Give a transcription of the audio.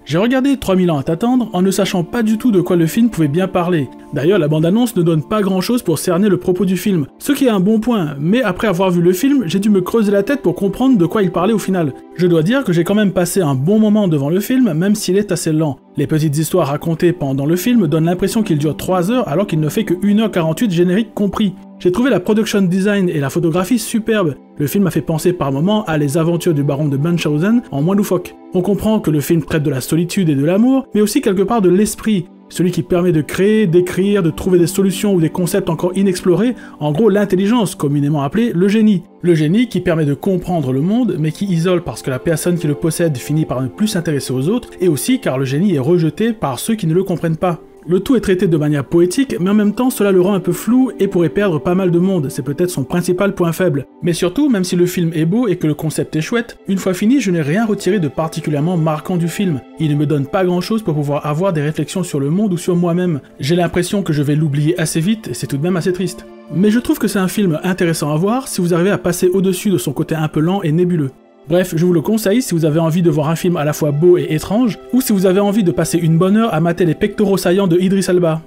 J'ai regardé 3000 ans à t'attendre en ne sachant pas du tout de quoi le film pouvait bien parler. D'ailleurs, la bande-annonce ne donne pas grand-chose pour cerner le propos du film, ce qui est un bon point, mais après avoir vu le film, j'ai dû me creuser la tête pour comprendre de quoi il parlait au final. Je dois dire que j'ai quand même passé un bon moment devant le film, même s'il est assez lent. Les petites histoires racontées pendant le film donnent l'impression qu'il dure 3 heures alors qu'il ne fait que 1h48 générique compris. J'ai trouvé la production design et la photographie superbes. Le film m'a fait penser par moments à Les aventures du baron de Munchausen en moins loufoque. On comprend que le film traite de la solitude et de l'amour, mais aussi quelque part de l'esprit, celui qui permet de créer, d'écrire, de trouver des solutions ou des concepts encore inexplorés, en gros l'intelligence, communément appelée le génie. Le génie qui permet de comprendre le monde, mais qui isole parce que la personne qui le possède finit par ne plus s'intéresser aux autres, et aussi car le génie est rejeté par ceux qui ne le comprennent pas. Le tout est traité de manière poétique, mais en même temps cela le rend un peu flou et pourrait perdre pas mal de monde, c'est peut-être son principal point faible. Mais surtout, même si le film est beau et que le concept est chouette, une fois fini je n'ai rien retiré de particulièrement marquant du film. Il ne me donne pas grand chose pour pouvoir avoir des réflexions sur le monde ou sur moi-même. J'ai l'impression que je vais l'oublier assez vite et c'est tout de même assez triste. Mais je trouve que c'est un film intéressant à voir si vous arrivez à passer au-dessus de son côté un peu lent et nébuleux. Bref, je vous le conseille si vous avez envie de voir un film à la fois beau et étrange, ou si vous avez envie de passer une bonne heure à mater les pectoraux saillants de Idris Elba.